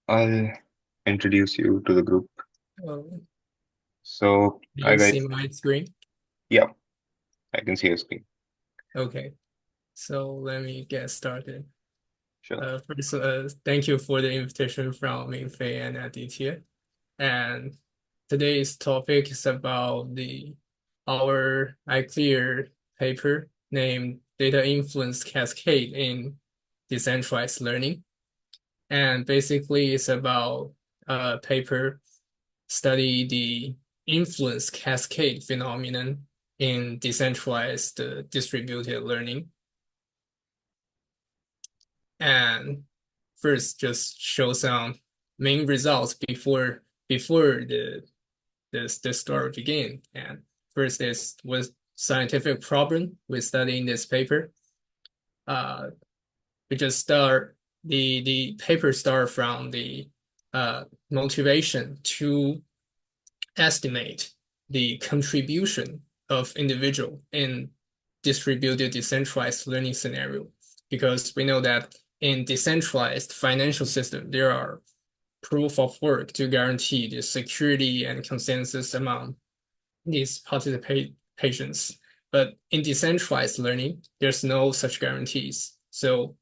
I'll introduce you to the group. Oh, So, do hi you see guys. my screen? Yeah, I can see your screen. Okay, so let me get started. Sure. First, thank you for the invitation from Mingfei and Aditya. And today's topic is about the our ICLEAR paper named Data Influence Cascade in Decentralized Learning. And basically, it's about a paper study the influence cascade phenomenon in decentralized distributed learning. And first, just show some main results before the story begin. And first is was scientific problem with studying this paper. Uh, we just start the paper start from the motivation to estimate the contribution of individual in distributed decentralized learning scenario, because we know that in decentralized financial system there are proof of work to guarantee the security and consensus among these participations. But in decentralized learning, there's no such guarantees. So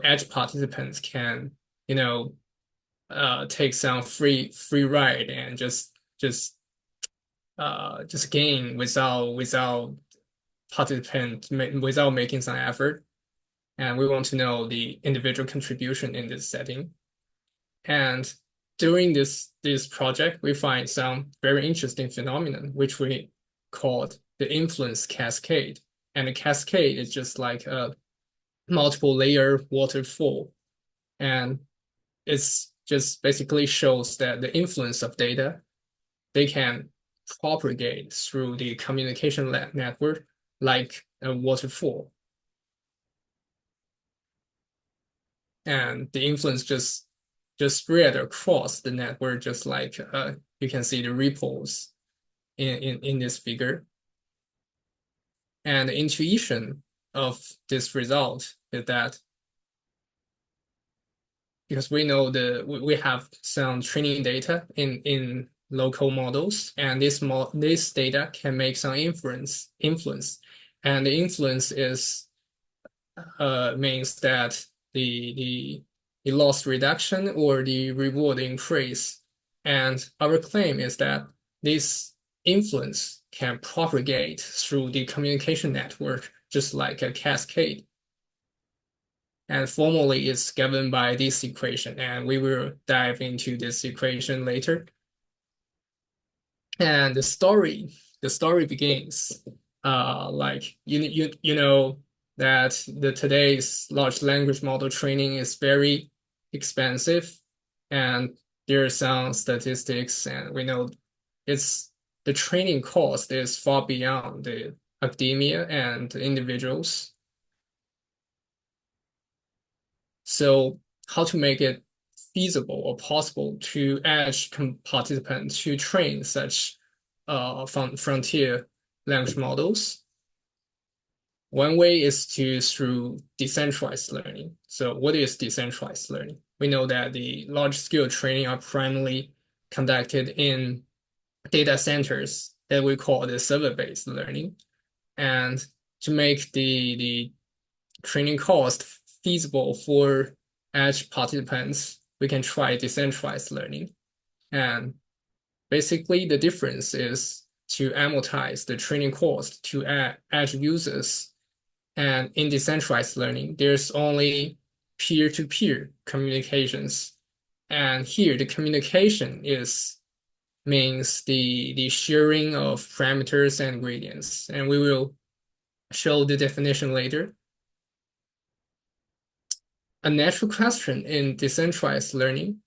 edge participants can, you know, take some free ride and just gain without participant without making some effort. And we want to know the individual contribution in this setting. And during this project, we find some very interesting phenomenon, which we called the influence cascade. And the cascade is just like a multiple layer waterfall. And it's just basically shows that the influence of data, they can propagate through the communication network like a waterfall. And the influence just spread across the network, just like you can see the ripples in this figure. And the intuition of this result is that because we know we have some training data in local models, and this data can make some influence, and the influence is means that the loss reduction or the reward increase. And our claim is that this influence can propagate through the communication network, just like a cascade. And formally it's given by this equation, and we will dive into this equation later. And the story begins like you know that the today's large language model training is very expensive, and there are some statistics, and we know it's the training cost is far beyond the academia and individuals. So how to make it feasible or possible to edge participants to train such frontier language models? One way is through decentralized learning. So what is decentralized learning? We know that the large-scale training are primarily conducted in data centers that we call the server-based learning. And to make the training cost feasible for edge participants, we can try decentralized learning. And basically, the difference is to amortize the training cost to edge users. And in decentralized learning, there's only peer-to-peer communications. And here, the communication is means the sharing of parameters and gradients. And we will show the definition later. A natural question in decentralized learning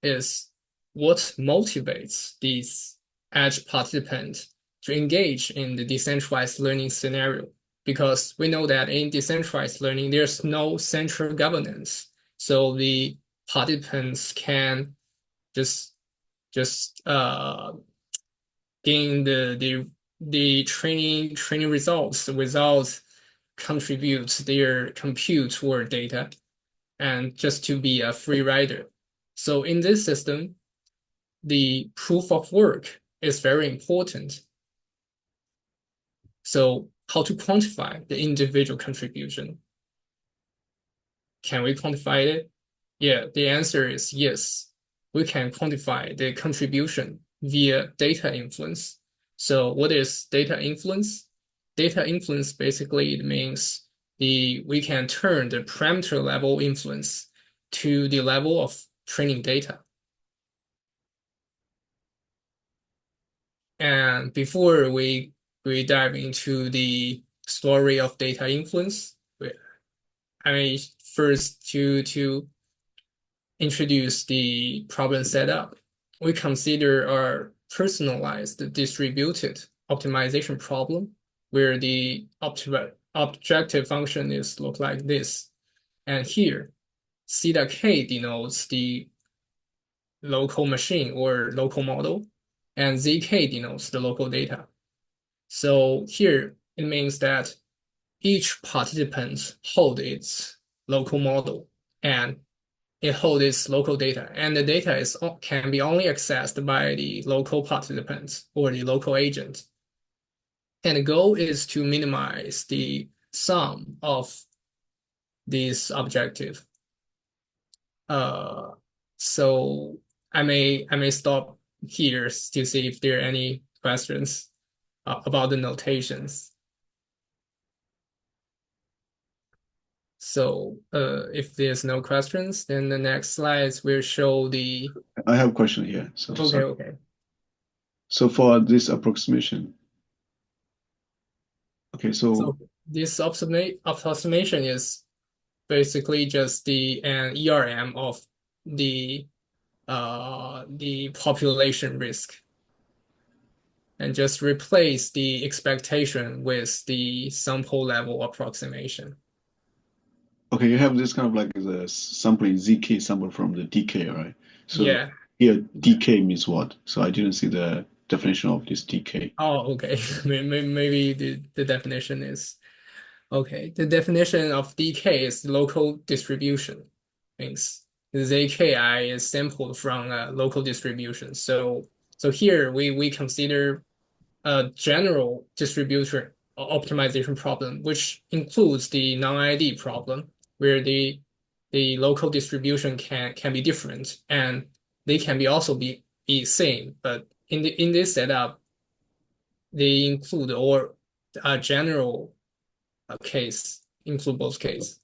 is what motivates these edge participants to engage in the decentralized learning scenario? Because we know that in decentralized learning, there's no central governance. So the participants can just just gain the training results without contribute their compute or data, and just to be a free rider. So in this system, the proof of work is very important. So how to quantify the individual contribution? Can we quantify it? Yeah, the answer is yes. We can quantify the contribution via data influence. So what is data influence? Data influence basically means we can turn the parameter level influence to the level of training data. And before we dive into the story of data influence, I mean first to introduce the problem setup. We consider our personalized distributed optimization problem where the objective function is look like this. And here, theta k denotes the local machine or local model, and zk denotes the local data. So here it means that each participant holds its local model and it holds its local data, and the data can be only accessed by the local participants or the local agent. And the goal is to minimize the sum of this objective. So I may stop here to see if there are any questions about the notations. So if there's no questions, then the next slides will show the. I have a question here. So Okay, sorry. okay. So for this approximation, okay, So this approximation is basically just an ERM of the population risk, and just replace the expectation with the sample level approximation. okay, you have this kind of like the sampling ZK sample from the DK, right? So Yeah. here DK means what? So I didn't see the definition of this DK. Oh, okay. Maybe the definition is okay. The definition of DK is local distribution. Means ZKI is sampled from a local distribution. So here we consider a general distribution optimization problem, which includes the non-ID problem, where the local distribution can be different and they can be also be same. But in this setup, they include or a general case include both cases.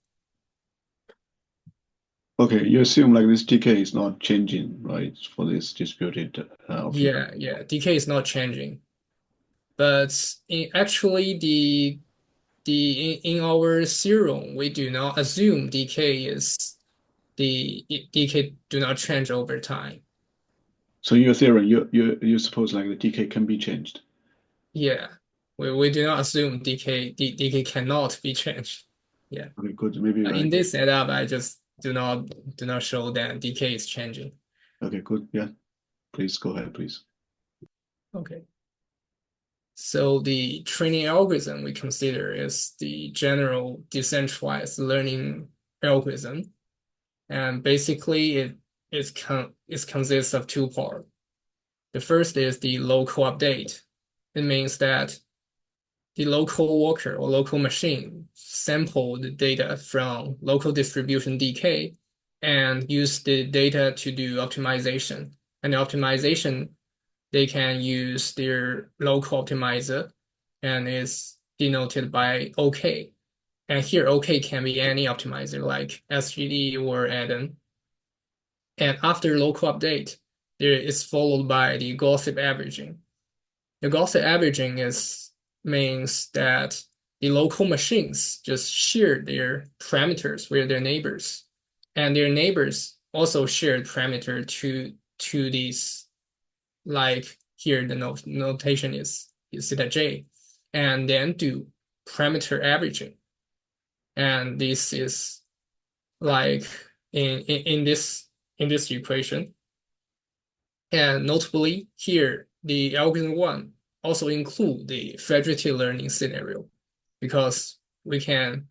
Okay, you assume like this DK is not changing, right, for this distributed Yeah, DK is not changing, but actually in our theorem we do not assume DK do not change over time. So in your theorem, you suppose like the DK can be changed. Yeah, we do not assume DK cannot be changed. Yeah. Okay, good. Maybe In this setup, I just do not show that DK is changing. Okay, good. Yeah, please go ahead, please. Okay. So the training algorithm we consider is the general decentralized learning algorithm, and basically it consists of two parts. The first is the local update. It means that the local worker or local machine sample the data from local distribution DK and use the data to do optimization. And the optimization, they can use their local optimizer and is denoted by OK. And here OK can be any optimizer like SGD or Addon. And after local update, there is followed by the gossip averaging. The gossip averaging means that the local machines just share their parameters with their neighbors, and their neighbors also share parameter to these, like here the notation is theta j, and then do parameter averaging. And this is like in this equation. And notably here, the algorithm one also include the federative learning scenario, because we can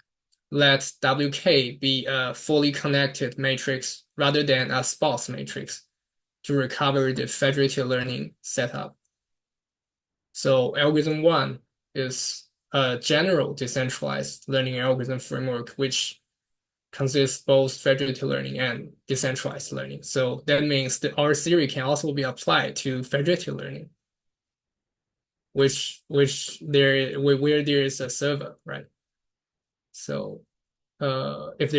let WK be a fully connected matrix rather than a sparse matrix to recover the federated learning setup. So algorithm 1 is a general decentralized learning algorithm framework, which consists both federated learning and decentralized learning. So that means that our theory can also be applied to federated learning, where there is a server, right? So if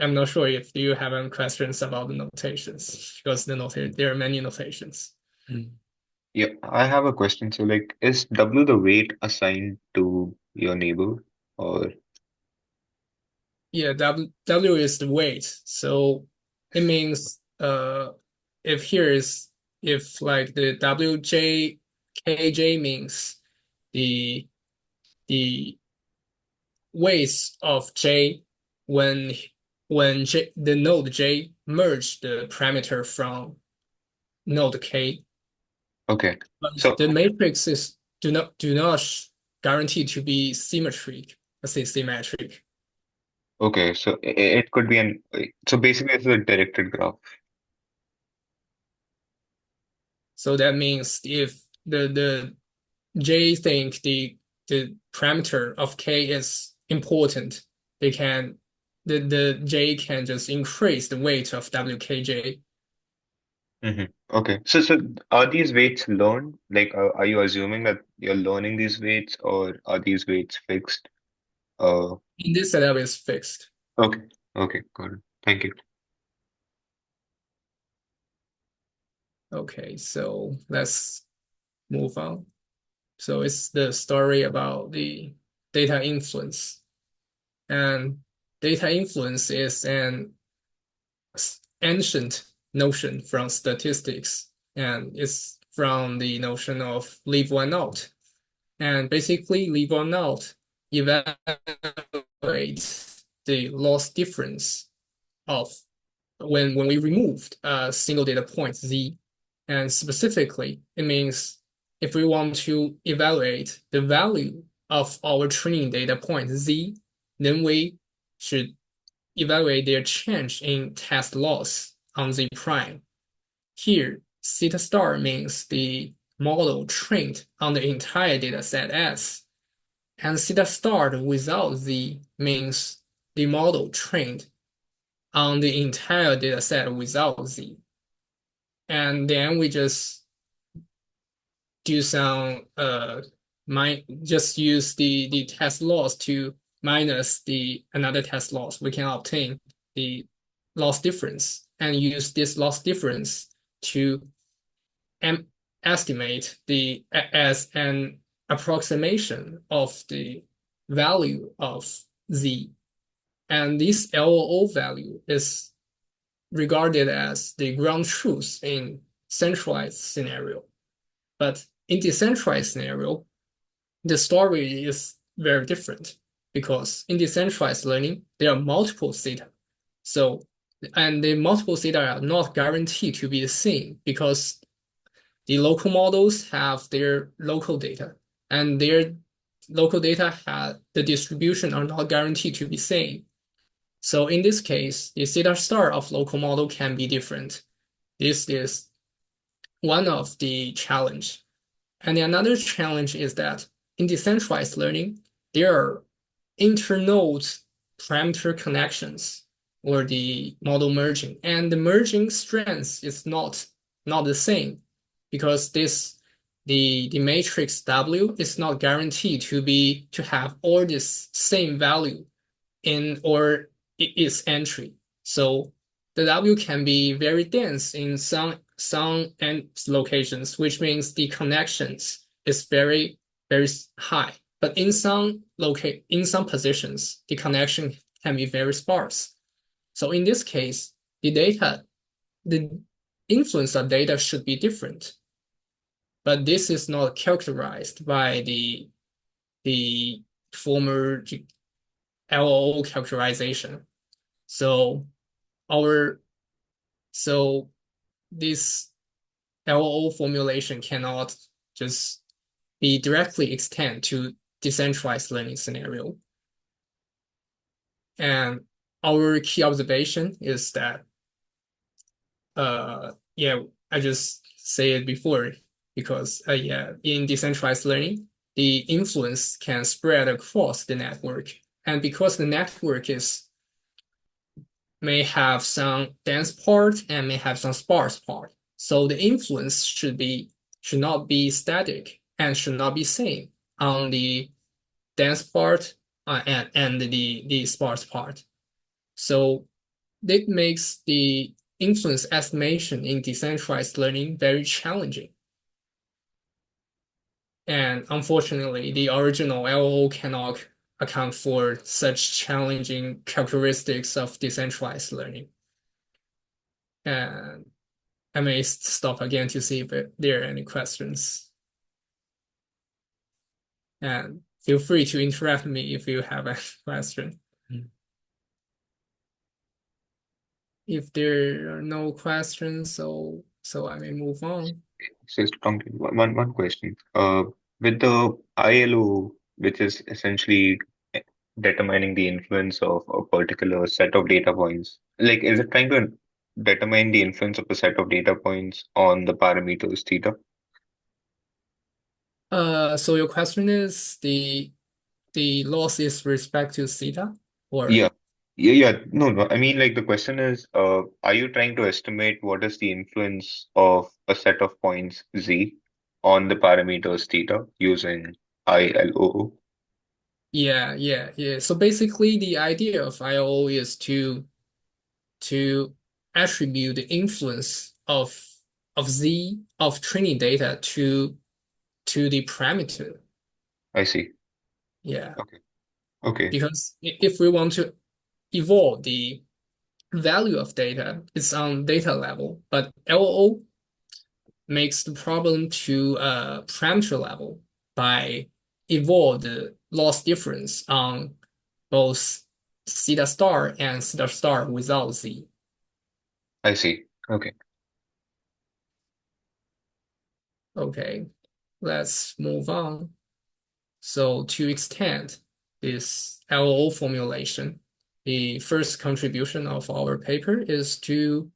I'm not sure if you have any questions about the notations, because there are many notations. Yeah, I have a question. So, like, is W the weight assigned to your neighbor, or Yeah, W is the weight. So it means if like the WJ KJ means the the weights of J when the node J merge the parameter from node K. okay? But So, the matrices do not guarantee to be symmetric, let's say symmetric. okay, so it could be so basically it's a directed graph. So that means if the J think the parameter of K is important, the J can just increase the weight of WKJ. Okay, so are these weights learned? Like, are you assuming that you're learning these weights, or are these weights fixed? Uh, In this setup is fixed. okay, okay, got it. Thank you. Okay, so let's move on. So it's the story about the data influence. And data influence is an ancient notion from statistics, and it's from the notion of leave one out. And basically, leave one out evaluates the loss difference of when we removed a single data point z. And specifically, it means if we want to evaluate the value of our training data point z, then we should evaluate their change in test loss on z prime. Here, theta star means the model trained on the entire data set S, and theta star without z means the model trained on the entire data set without z. And then we just do some just use the test loss to minus the another test loss. We can obtain the loss difference and use this loss difference to estimate as an approximation of the value of z. And this LOO value is regarded as the ground truth in centralized scenario. But in decentralized scenario, the story is very different because in decentralized learning, there are multiple theta. So, and the multiple theta are not guaranteed to be the same because the local models have their local data, and their local data have the distribution are not guaranteed to be same. So in this case, the theta star of local model can be different. This is one of the challenge. And another challenge is that in decentralized learning, there are internode parameter connections or the model merging, and the merging strength is not the same because the matrix W is not guaranteed to have all this same value in or its entry. So the W can be very dense in some locations, which means the connections is very high. But in some positions, the connection can be very sparse. So in this case, the influence of data should be different. But this is not characterized by the former LOO characterization. So this LOO formulation cannot just be directly extend to decentralized learning scenario. And our key observation is that, yeah, I just say it before because, yeah, in decentralized learning, the influence can spread across the network. And because the network may have some dense part and may have some sparse part. So the influence should not be static and should not be same on the dense part and the sparse part. So that makes the influence estimation in decentralized learning very challenging. And unfortunately, the original LO cannot account for such challenging characteristics of decentralized learning. And I may stop again to see if there are any questions. And feel free to interrupt me if you have a question. If there are no questions, so I may move on. Just one question. With the ILO, which is essentially determining the influence of a particular set of data points, like is it trying to determine the influence of a set of data points on the parameters theta? So your question is the loss is respect to theta, or Yeah. Yeah. No, no. I mean, like the question is, are you trying to estimate what is the influence of a set of points Z on the parameters theta using ILO? yeah. So basically, the idea of IO is to attribute the influence of Z of training data to the parameter. I see. Yeah, Okay. Okay. because if we want to evolve the value of data, it's on data level, but LO makes the problem to parameter level by evolve the loss difference on both theta star and theta star without Z. I see. Okay. Okay, let's move on. So to extend this LO formulation, the first contribution of our paper is to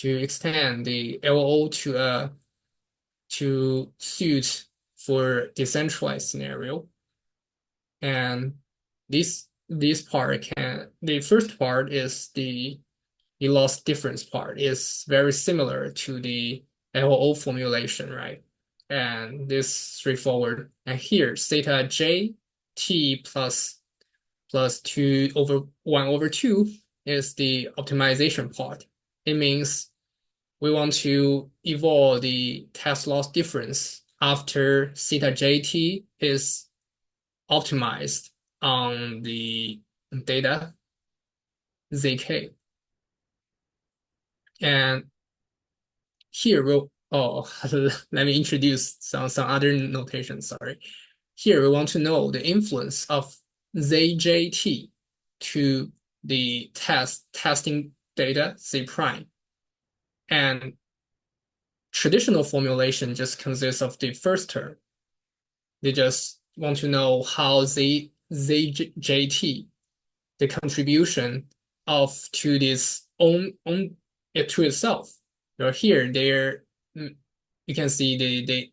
extend the LO to suit for decentralized scenario. And this part can the first part is the loss difference part is very similar to the LO formulation, right? And this straightforward. And here theta j t plus 2 over 1 over 2 is the optimization part. It means we want to evolve the test loss difference after theta jt is optimized on the data zk. And here we'll, oh, let me introduce some other notation, sorry. Here we want to know the influence of ZJT to the testing data Z prime. And traditional formulation just consists of the first term. They just want to know how ZJT, the contribution of to this own it to itself. Well, here there you can see the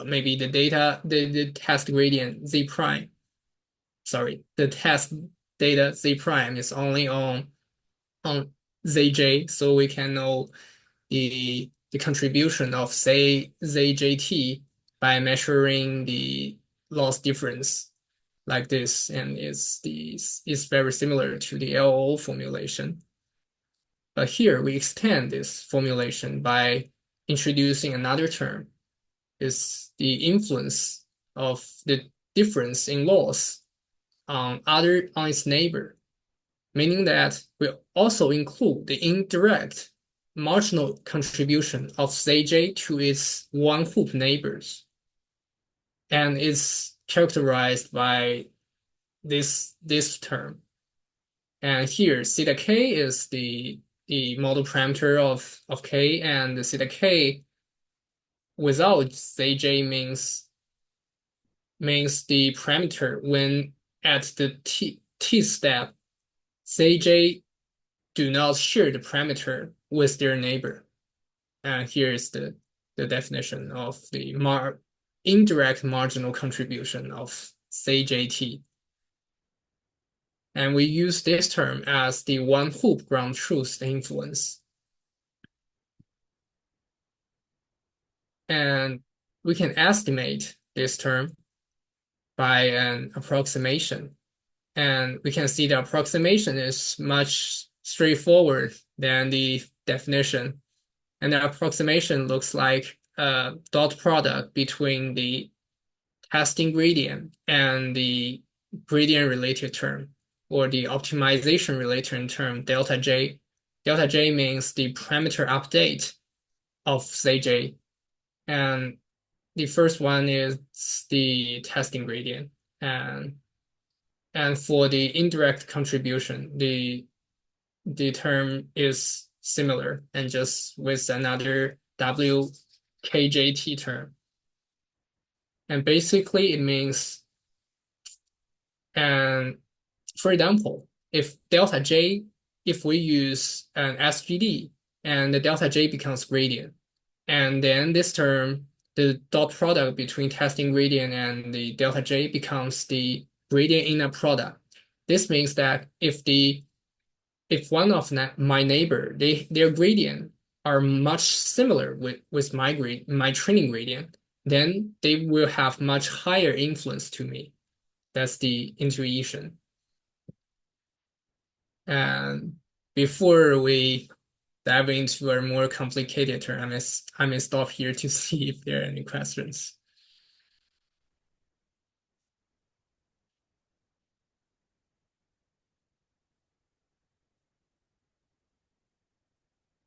maybe the data the test gradient Z prime. Sorry, the test data Z prime is only on ZJ, so we can know the contribution of say ZJT by measuring the loss difference like this, and is very similar to the LO formulation. But here we extend this formulation by introducing another term, is the influence of the difference in loss on its neighbor, meaning that we also include the indirect marginal contribution of ZJ to its one hoop neighbors, and it's characterized by this term. And here theta k is the model parameter of k, and the theta k without ZJ means means the parameter when at the t step, Cj do not share the parameter with their neighbor. And here is the definition of the indirect marginal contribution of CJT. And we use this term as the one-hoop ground truth influence. And we can estimate this term by an approximation. And we can see the approximation is much straightforward than the definition. And the approximation looks like a dot product between the testing gradient and the gradient related term, or the optimization related term, delta J. Delta J means the parameter update of Cj. And the first one is the testing gradient. And for the indirect contribution, the term is similar and just with another WKJT term. And basically it means, and for example, if delta J, if we use an SGD and the delta J becomes gradient, and then this term, the dot product between testing gradient and the delta J becomes the gradient inner product. This means that if one of my neighbor, their gradient are much similar with my training gradient, then they will have much higher influence to me. That's the intuition. And before we dive into a more complicated term, I may stop here to see if there are any questions.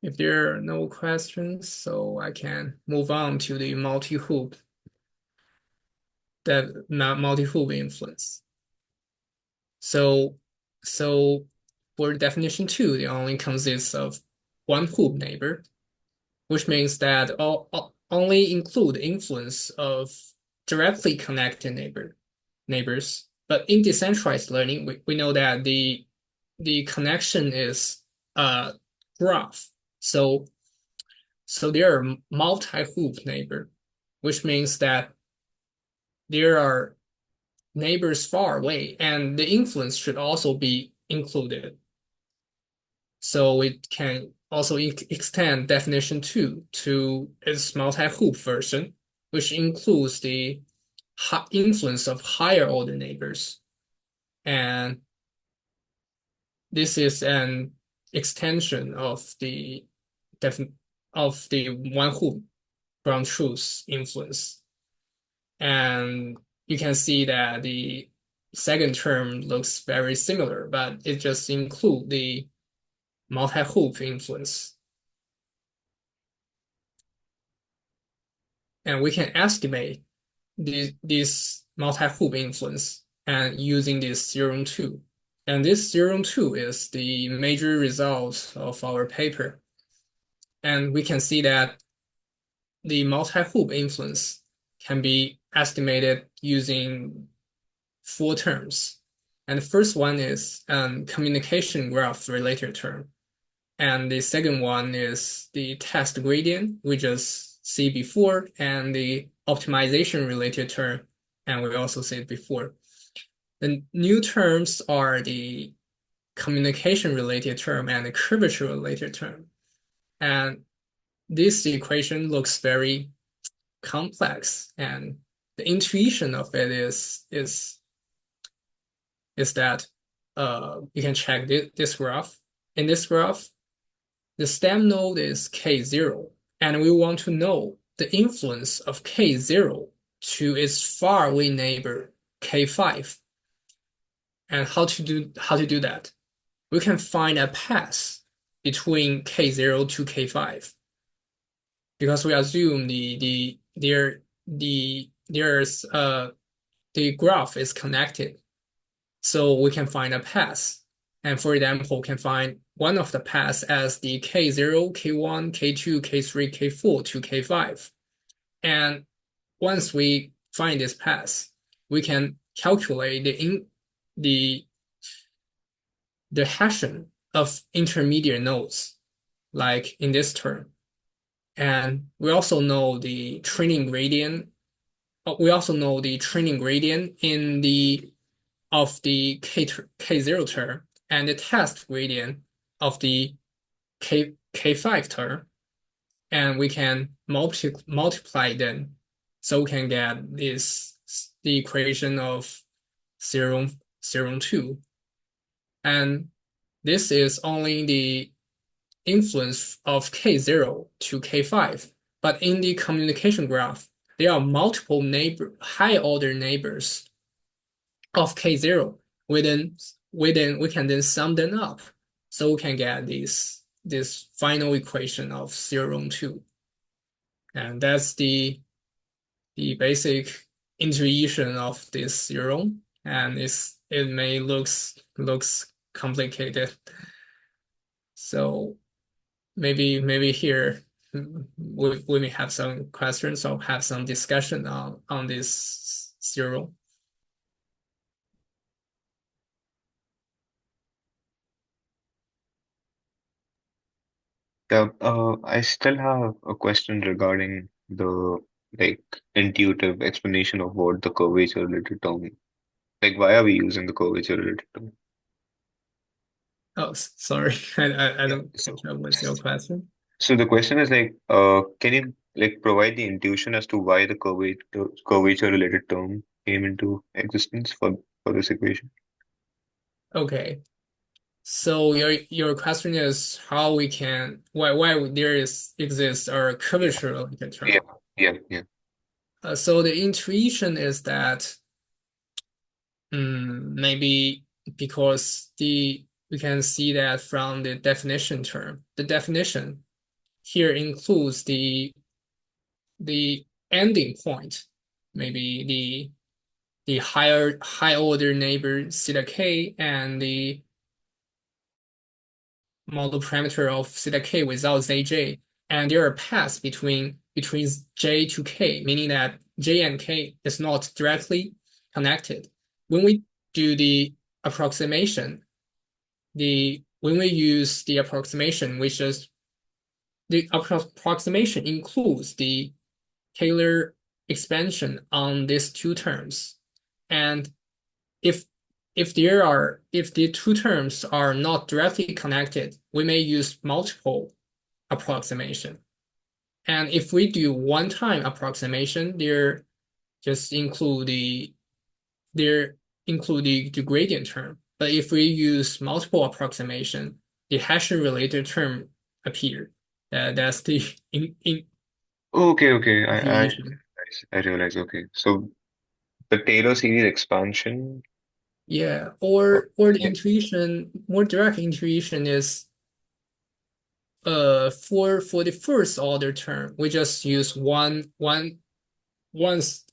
If there are no questions, so I can move on to the multi-hoop influence. So for definition 2, it only consists of one hoop neighbor, which means that only include influence of directly connected neighbors. But in decentralized learning, we know that the connection is a graph. So there are multi-hoop neighbor, which means that there are neighbors far away, and the influence should also be included. So it can also extend definition 2 to its multi-hoop version, which includes the influence of higher order neighbors. And this is an extension of the one hoop ground truth influence. And you can see that the second term looks very similar, but it just includes the multi-hoop influence. And we can estimate this multi-hoop influence and using this theorem 2. And this theorem 2 is the major result of our paper. And we can see that the multi-hoop influence can be estimated using 4 terms. And the first one is communication graph related term. And the second one is the test gradient we just see before, and the optimization related term, and we also said before. The new terms are the communication related term and the curvature related term. And this equation looks very complex, and the intuition of it is that you can check this graph. In this graph, the stem node is K0, and we want to know the influence of K0 to its faraway neighbor K5. And how to do that? We can find a path between K0 to K5, because we assume the graph is connected, so we can find a path. And for example, can find one of the paths as the K0, K1, K2, K3, K4 to K5. And once we find this path, we can calculate the hashing of intermediate nodes, like in this term. And we also know the training gradient. We also know the training gradient in the of the K0 term and the test gradient of the K5 term, and we can multiply them, so we can get the equation of theorem 2. And this is only the influence of K0 to K5. But in the communication graph, there are multiple high order neighbors of K0. We can then sum them up. So we can get this final equation of theorem 2. And that's the basic intuition of this theorem. And it may looks complicated. So maybe here we may have some questions or have some discussion on this theorem. Yeah, I still have a question regarding the like intuitive explanation of what the curvature related term. Like, why are we using the curvature related term? Oh, sorry, I Yeah. don't catch up with your question. So the question is like, can you like provide the intuition as to why the curvature related term came into existence for this equation? Okay. So your question is how we can why there exists a Yeah, curvature related yeah, term. yeah. So the intuition is that maybe because we can see that from the definition term. The definition here includes the ending point, maybe the high order neighbor theta k and the model parameter of theta k without zj, and there are paths between j to k, meaning that j and k is not directly connected. When we do the approximation, when we use the approximation, which is the approximation includes the Taylor expansion on these two terms, and if if the two terms are not directly connected, we may use multiple approximation. And if we do one-time approximation, just include the gradient term. But if we use multiple approximation, the hashing related term appear. That's the Okay. intuition. I realize. Okay, so the Taylor series expansion. Yeah, uh, or the Yeah, intuition, more direct intuition is for the first order term, we just use one's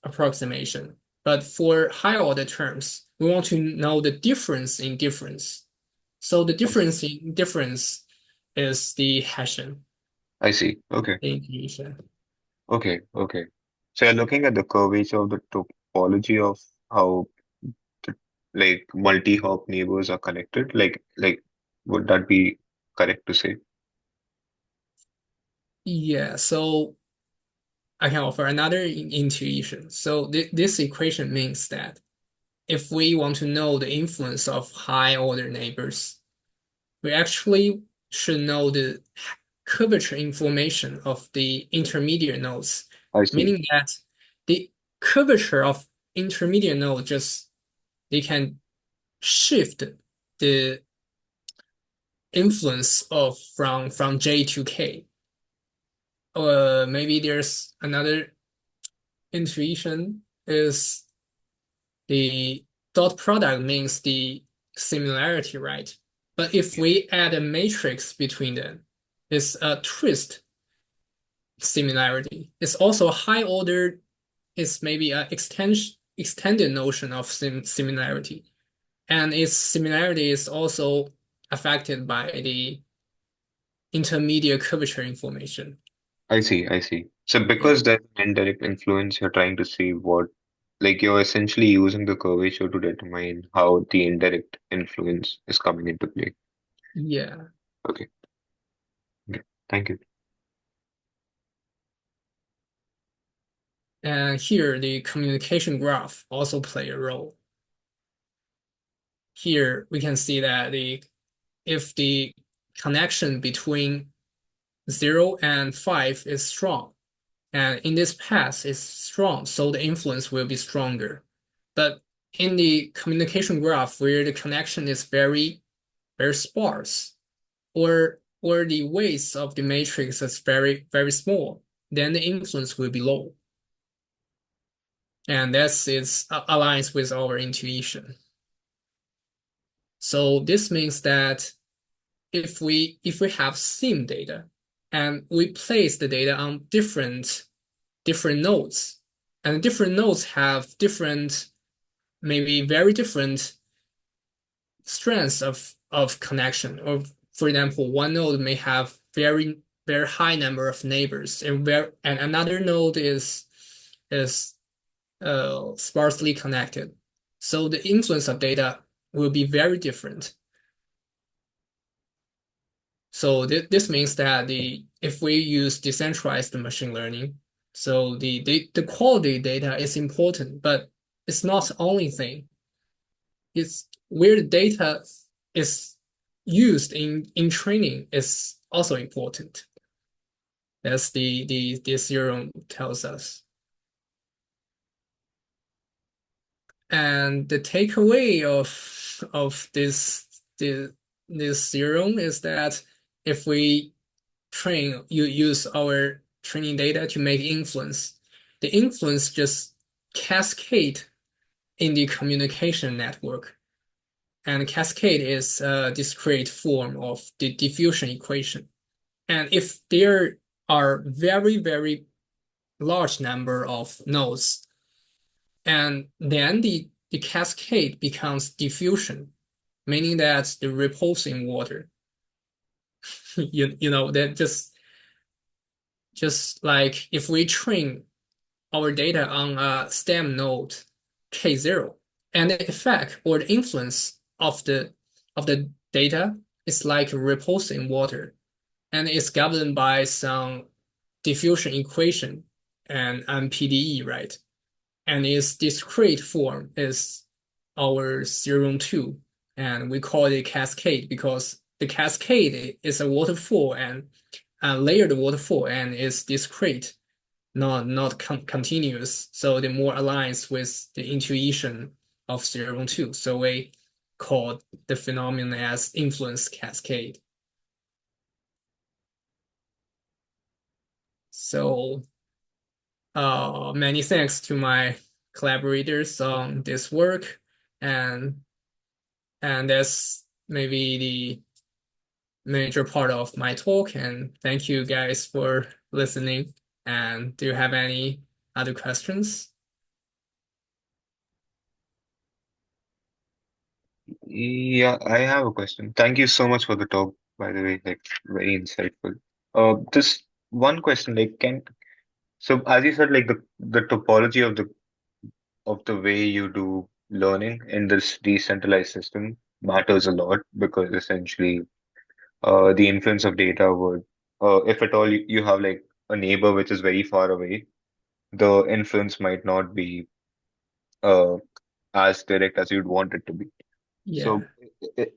approximation. But for higher order terms, we want to know the difference in difference. So the I see. difference in difference is the hashing, I see. Okay. the intuition. Okay. So you're looking at the curvature of the topology of how the like multi-hop neighbors are connected. Like would that be correct to say? Yeah, so I can offer another intuition. So this equation means that if we want to know the influence of high order neighbors, we actually should know the curvature information of the intermediate nodes, I see. meaning that the curvature of intermediate node just they can shift the influence of from J to K. Maybe there's another intuition is the dot product means the similarity, right? But if we add a matrix between them, it's a twist similarity. It's also a high order, it's maybe an extended notion of similarity. And its similarity is also affected by the intermediate curvature information. I see. So Yeah. because there's an indirect influence, you're trying to see what Like you're essentially using the curvature to determine how the indirect influence is coming into play. Yeah. Okay. Okay. Thank you. And here the communication graph also play a role. Here we can see that if the connection between 0 and 5 is strong, and in this path is strong, so the influence will be stronger. But in the communication graph where the connection is very sparse, or the weights of the matrix is very small, then the influence will be low. And that's is aligns with our intuition. So this means that if we have same data and we place the data on different nodes, and different nodes have different, maybe very different strengths of connection. Or for example, one node may have very high number of neighbors, and another node is sparsely connected. So the influence of data will be very different. So this means that if we use decentralized machine learning, so the quality data is important, but it's not the only thing. It's where the data is used in training is also important. That's the theorem tells us. And the takeaway of this theorem is that if we use our training data to make influence, the influence just cascade in the communication network. And cascade is a discrete form of the diffusion equation. And if there are very large number of nodes, and then the cascade becomes diffusion, meaning that the ripples in water. You know that just like if we train our data on a stem node K0, and the effect or the influence of the data is like ripples in water, and it's governed by some diffusion equation and PDE, right? And its discrete form is our theorem 2, and we call it cascade because the cascade is a waterfall and a layered waterfall and is discrete, not continuous. So it more aligns with the intuition of theorem 2. So we call the phenomenon as influence cascade. So many thanks to my collaborators on this work, and that's maybe the major part of my talk. And thank you guys for listening. And do you have any other questions? Yeah, I have a question. Thank you so much for the talk, by the way, like very insightful. Just one question, like so as you said, like the topology of the way you do learning in this decentralized system matters a lot because essentially the influence of data would if at all you have like a neighbor which is very far away, the influence might not be uh as direct as you'd want it to be. Yeah. So,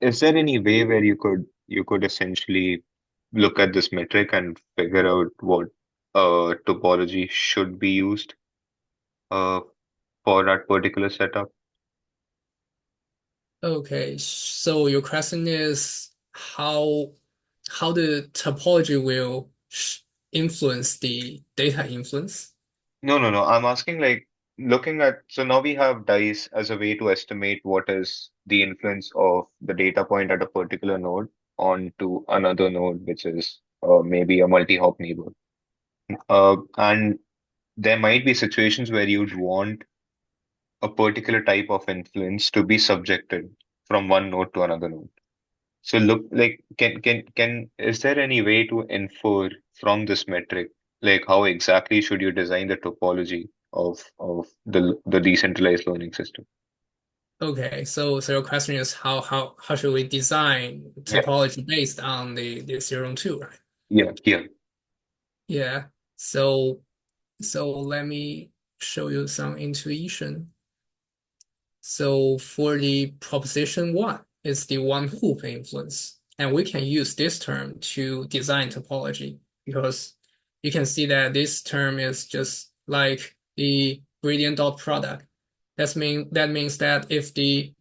is there any way where you could essentially look at this metric and figure out what topology should be used uh, for that particular setup? Okay. So your question is how the topology will influence the data influence? No, no, no. I'm asking like looking at so now we have dice as a way to estimate what is the influence of the data point at a particular node onto another node, which is maybe a multi-hop neighbor. And there might be situations where you'd want a particular type of influence to be subjected from one node to another node. So look like can is there any way to infer from this metric like how exactly should you design the topology of the decentralized learning system. Okay, so your question is how should we design Yeah, topology based on the theorem two, right? yeah. Yeah. So let me show you some intuition. So for the proposition one, it's the one hoop influence. And we can use this term to design topology because you can see that this term is just like the gradient dot product. That means that if the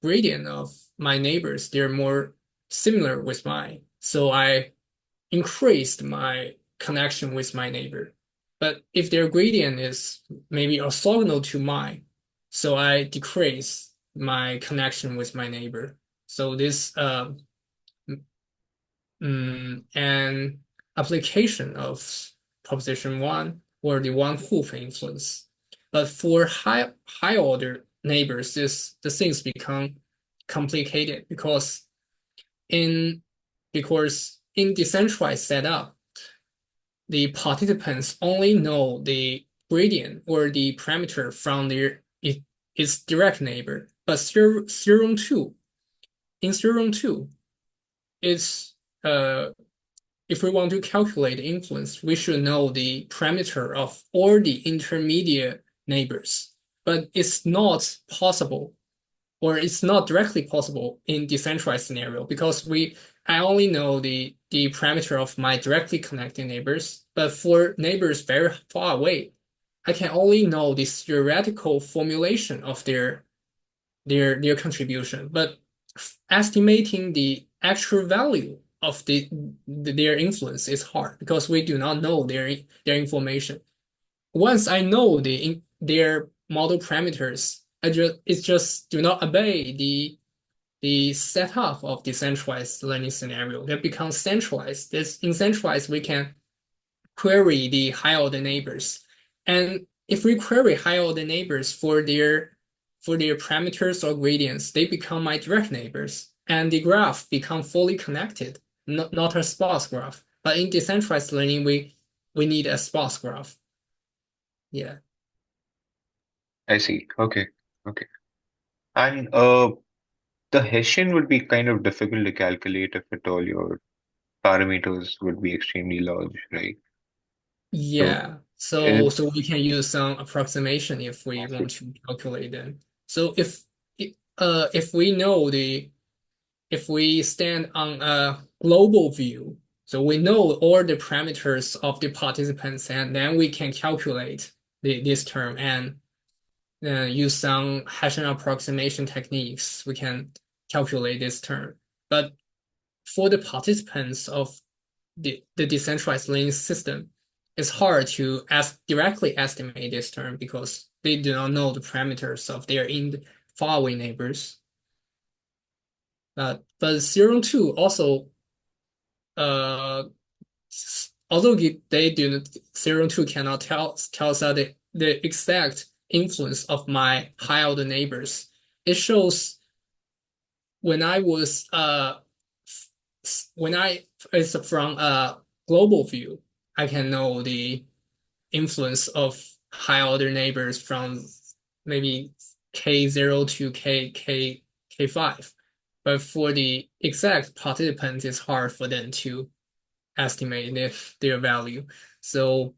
gradient of my neighbors, they're more similar with mine, so I increased my connection with my neighbor. But if their gradient is maybe orthogonal to mine, so I decrease my connection with my neighbor. So this an application of proposition one or the one hoop influence. But for high order neighbors, the things become complicated in because in decentralized setup, the participants only know the gradient or the parameter from its direct neighbor. But theorem two, in theorem two, it's if we want to calculate influence, we should know the parameter of all the intermediate neighbors. But it's not possible, or it's not directly possible in decentralized scenario because I only know the parameter of my directly connected neighbors, but for neighbors very far away, I can only know the theoretical formulation of their contribution. But estimating the actual value of their influence is hard because we do not know their information. Once I know their model parameters, it just do not obey the setup of decentralized learning scenario. That becomes centralized. In centralized, we can query the high order neighbors. And if we query high order neighbors for their parameters or gradients, they become my direct neighbors. And the graph become fully connected, not a sparse graph. But in decentralized learning, we need a sparse graph. Yeah. I see. Okay, okay. And the Hessian would be kind of difficult to calculate if at all your parameters would be extremely large, right? So, Yeah. it, So we can use some approximation if we I see. want to calculate them. So if we know if we stand on a global view, so we know all the parameters of the participants, and then we can calculate this term and use some Hessian approximation techniques. We can calculate this term. But for the participants of the decentralized learning system, it's hard to directly estimate this term because they do not know the parameters of their faraway neighbors. But theorem two also, uh, although they do not, theorem two cannot tell us the exact influence of my high order neighbors. It shows when I was when I it's from a global view, I can know the influence of high order neighbors from maybe K0 to K5. But for the exact participants, it's hard for them to estimate their value. So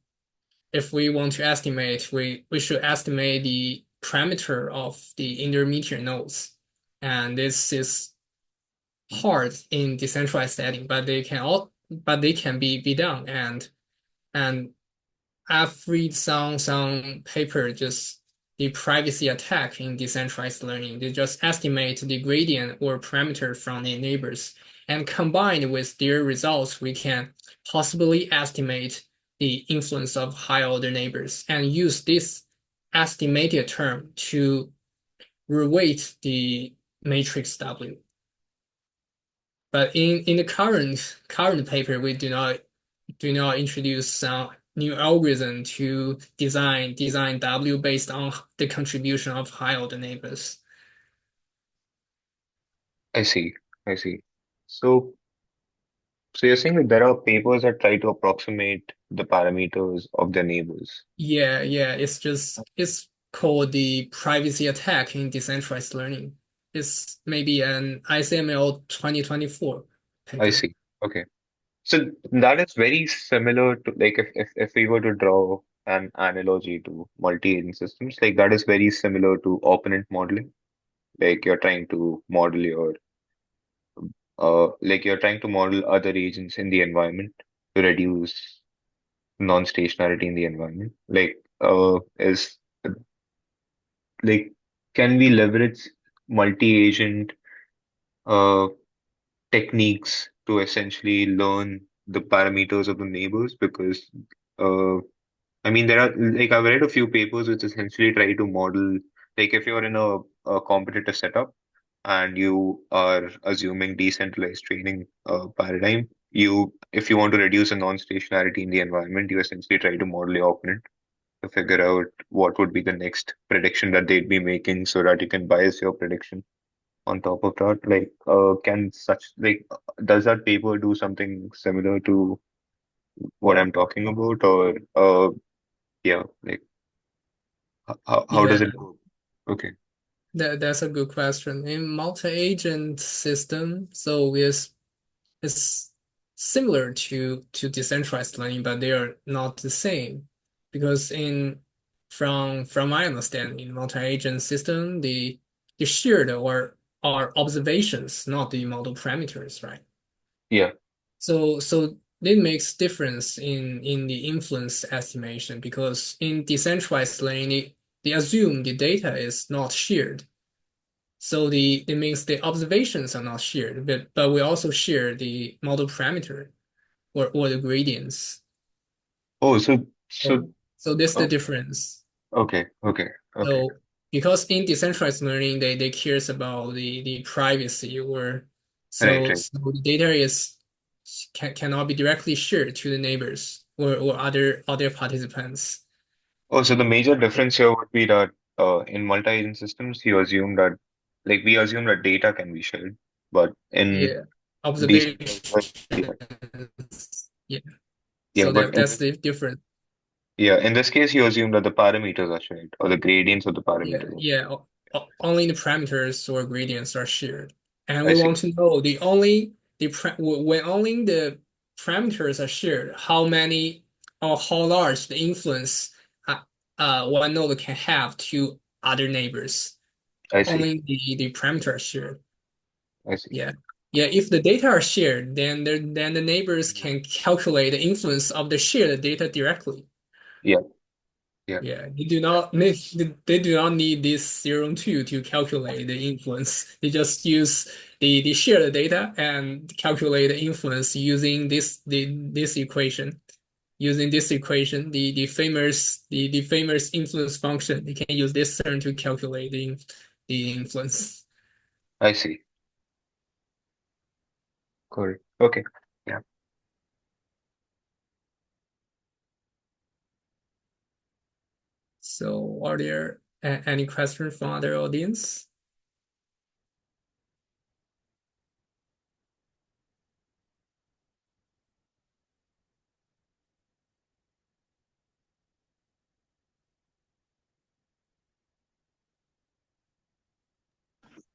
if we want to estimate, we should estimate the parameter of the intermediate nodes. And this is hard in decentralized setting, but they can be done. And I've read some paper just the privacy attack in decentralized learning. They just estimate the gradient or parameter from the neighbors, and combined with their results, we can possibly estimate the influence of high order neighbors and use this estimated term to reweight the matrix W. But in the current paper, we do not introduce some new algorithm to design W based on the contribution of high order neighbors. I see. I see. So, So you're saying that there are papers that try to approximate the parameters of their neighbors. Yeah, yeah, it's called the privacy attack in decentralized learning. It's maybe an ICML 2024 I paper. see. Okay. So that is very similar to like if we were to draw an analogy to multi-agent systems, like that is very similar to opponent modeling. Like you're trying to model your like you're trying to model other agents in the environment to reduce non-stationarity in the environment. Is like can we leverage multi-agent uh techniques to essentially learn the parameters of the neighbors? Because uh I mean, there are like I've read a few papers which essentially try to model like if you're in a competitive setup and you are assuming decentralized training paradigm, you if you want to reduce a non-stationarity in the environment, you essentially try to model your opponent to figure out what would be the next prediction that they'd be making so that you can bias your prediction on top of that. Can such like does that paper do something similar to what I'm talking about, or yeah, like how does Yeah, it go? Okay. that's a good question. In multi-agent system, so it's similar to decentralized learning, but they are not the same because in from my understanding, multi-agent system, the shared or are observations, not the model parameters, right? Yeah. So it makes difference in the influence estimation because in decentralized learning, they assume the data is not shared. So the it means the observations are not shared, but we also share the model parameter or the gradients. Oh, so So this is the uh, difference. okay. So because in decentralized learning, they cares about the privacy or Right, so right. so the data is cannot be directly shared to the neighbors or other participants. Oh, so the major difference here would be that in multi-agent systems, you assume that like we assume that data can be shared, but in Yeah, observations. decentralized, yeah, Yeah. yeah, So but in that's this the difference. yeah, in this case, you assume that the parameters are shared or the gradients of the Yeah, parameters. yeah. Only the parameters or gradients are shared, and I we see. want to know the only when only the parameters are shared, how many or how large the influence one node can have to other neighbors. I see. Only the parameters are shared. I see. Yeah, yeah. If the data are shared, then the neighbors can calculate the influence of the shared data directly. Yeah, yeah. Yeah, they do not need this theorem 2 to calculate the influence. They just use the shared data and calculate the influence using this equation. Using this equation, the famous influence function, they can use this term to calculate the influence. I see. Correct. Okay. Yeah. So, are there any questions from other audience?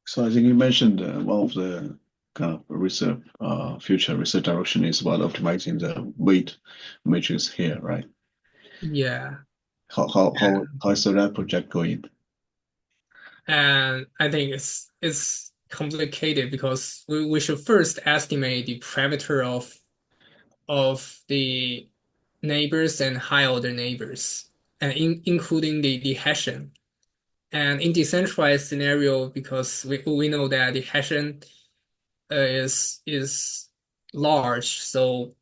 So I think you mentioned one of the kind of research, future research direction is about optimizing the weight matrix here, right? Yeah. How is that project going? And I think it's complicated because we should first estimate the parameter of the neighbors and high order neighbors, and including the Hessian. And in decentralized scenario, because we know that the Hessian is large, so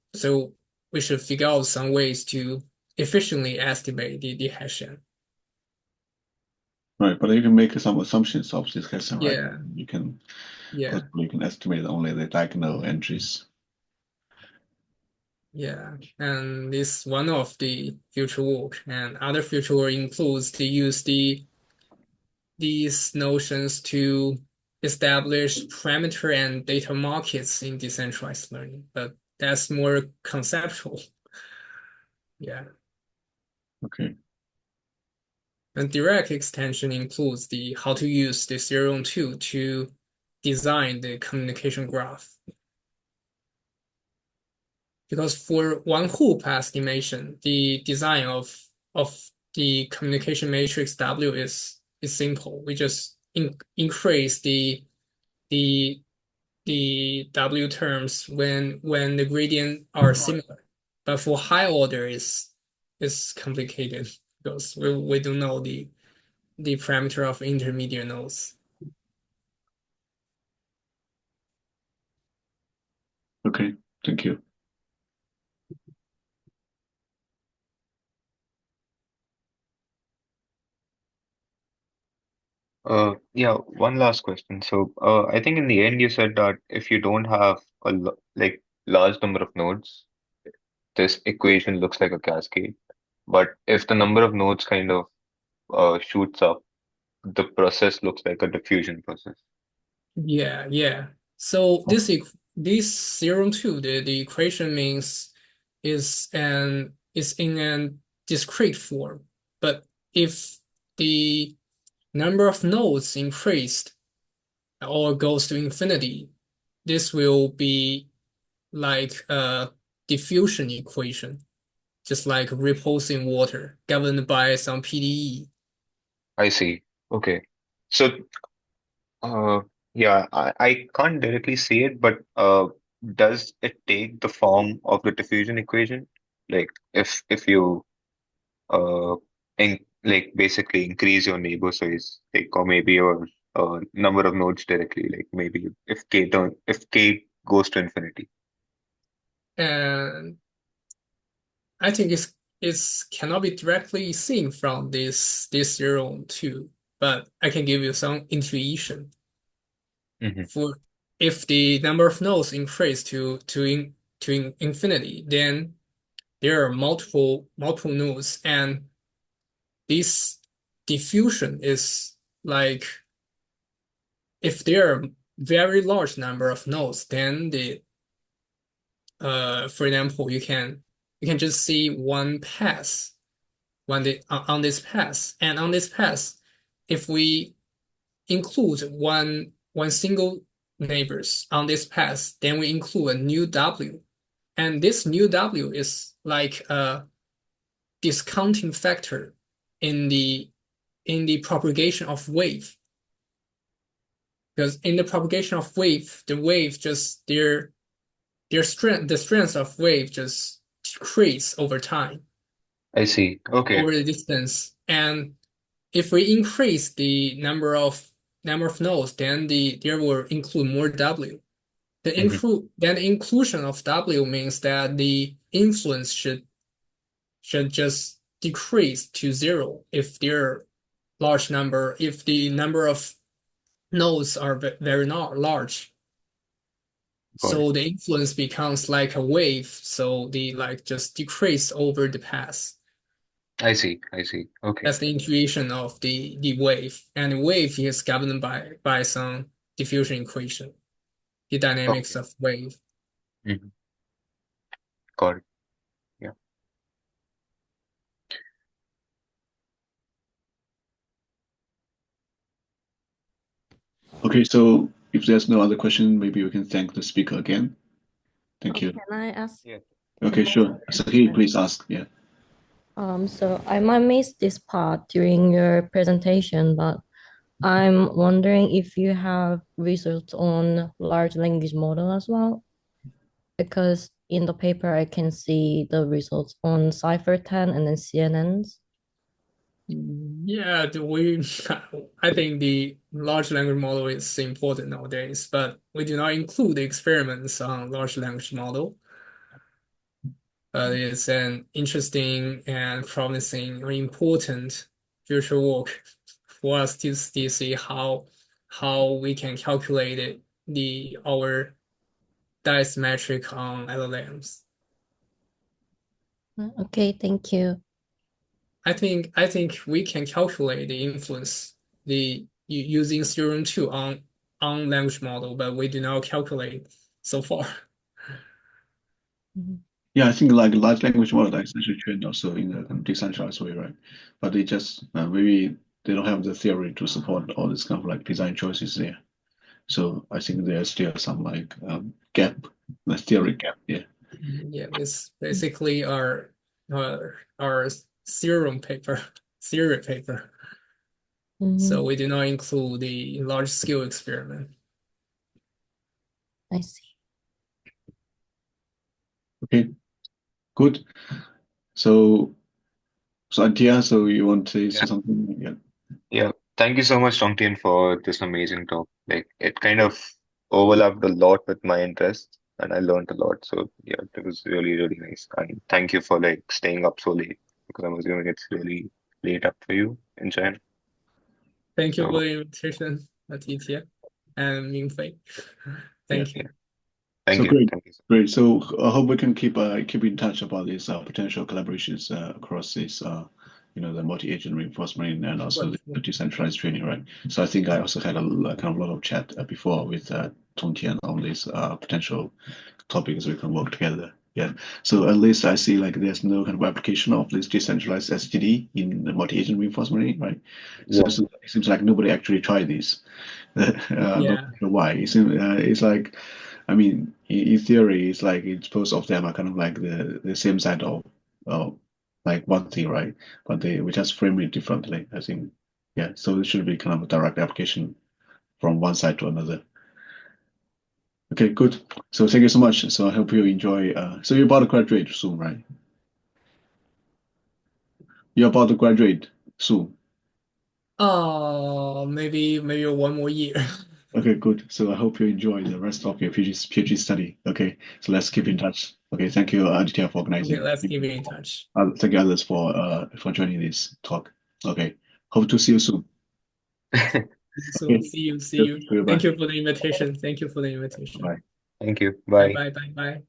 we should figure out some ways to efficiently estimate the Hessian. Right, but you can make some assumptions of this question, right? Yeah, You can yeah. possibly you can estimate only the diagonal entries. Yeah, and this one of the future work, and other future work includes they use these notions to establish parameter and data markets in decentralized learning. But that's more conceptual. Yeah. Okay. And direct extension includes the how to use the theorem 2 to design the communication graph. Because for one hoop estimation, the design of the communication matrix W is simple. We just increase the the W terms when the gradient are similar. But for high order is complicated because we don't know the parameter of intermediate nodes. Okay. Thank you. Yeah, one last question. So, I think in the end you said that if you don't have a like large number of nodes, this equation looks like a cascade. But if the number of nodes kind of shoots up, the process looks like a diffusion process. Yeah, yeah. So Oh, this theorem 2, the equation means is in a discrete form. But if the number of nodes increased or goes to infinity, this will be like a diffusion equation, just like ripples in water, governed by some PDE. I see. Okay. So, uh, yeah, I can't directly see it, but does it take the form of the diffusion equation? Like if you uh like basically increase your neighbor size, like or maybe your number of nodes directly, like maybe if k goes to infinity. And I think it's cannot be directly seen from this theorem too, but I can give you some intuition. Hmm. For if the number of nodes increase to infinity, then there are multiple nodes, and this diffusion is like if there are very large number of nodes, then the for example you can just see one path on this path. And on this path, if we include one single neighbors on this path, then we include a new W. And this new W is like a discounting factor in the propagation of wave. Because in the propagation of wave, the wave just their strength the strength of wave just decrease over time, I see. Okay. over the distance. And if we increase the number of nodes, then there will include more W. Hmm. The inclusion of W means that the influence should just decrease to zero if if the number of nodes are very large. Got it. So the influence becomes like a wave, so the like just decrease over the path. I see. I see. Okay. That's the intuition of the wave, and the wave is governed by some diffusion equation, the dynamics Okay. of wave. Hmm. Got it. Yeah. Okay, so if there's no other question, maybe we can thank the speaker again. Thank you. Can I ask? Yeah. Okay, Can I ask sure. a Saki, question? please ask. Yeah. So I might miss this part during your presentation, but I'm wondering if you have results on large language model as well, because in the paper I can see the results on Cipher 10 and then CNNs. Yeah, I think the large language model is important nowadays, but we do not include the experiments on large language model. But it's an interesting and promising or important future work for us to still see how we can calculate our dice metric on LLMs. Okay, thank you. I think we can calculate the influence using theorem 2 on language model, but we do not calculate so far. Yeah, I think like large language model is actually trained also in a kind of decentralized way, right? But they just maybe they don't have the theory to support all this kind of like design choices there. So I think there's still some like gap, the theory gap. Yeah. Yeah, it's basically our theorem paper, theory paper. So we do not include the large scale experiment. I see. Okay. Good. So Antia, so you want to say Yeah. something? Yeah. Yeah. Thank you so much, Tongtian, for this amazing talk. Like it kind of overlapped a lot with my interests and I learned a lot. So yeah, it was really, really nice. And thank you for like staying up so late because I'm assuming it's really late up for you in China. Thank you for So the invitation, Aditya and Mingfei. Yeah. Thank you. yeah, So thank you. great, Thank you. great. So I hope we can keep in touch about these potential collaborations across this, the multi-agent reinforcement and also the Wonderful. decentralized training, right? So I think I also had a kind of lot of chat before with Tongtian on these potential topics we can work together. Yeah. So at least I see like there's no kind of application of this decentralized STD in the multi-agent reinforcement, right? So, Yeah. so it seems like nobody actually tried this. Not Yeah. sure why. It's like, I mean, in theory, it's like it's both of them are kind of like the same side of uh, like one thing, right? But we just frame it differently. I think, yeah. So it should be kind of a direct application from one side to another. Okay, good. So thank you so much. So I hope you enjoy. So you're about to graduate soon, right? You're about to graduate soon. Maybe one more year. Okay, good. So I hope you enjoy the rest of your PhD study. Okay, so let's keep in touch. Okay, thank you, Aditya, for Okay, organizing. let's keep in touch. Thank you others for joining this talk. Okay, hope to see you soon. So Okay, see you, see yes, you. goodbye. Thank you for the invitation. Thank you for the invitation. Bye. Thank you. Bye Bye. bye bye bye.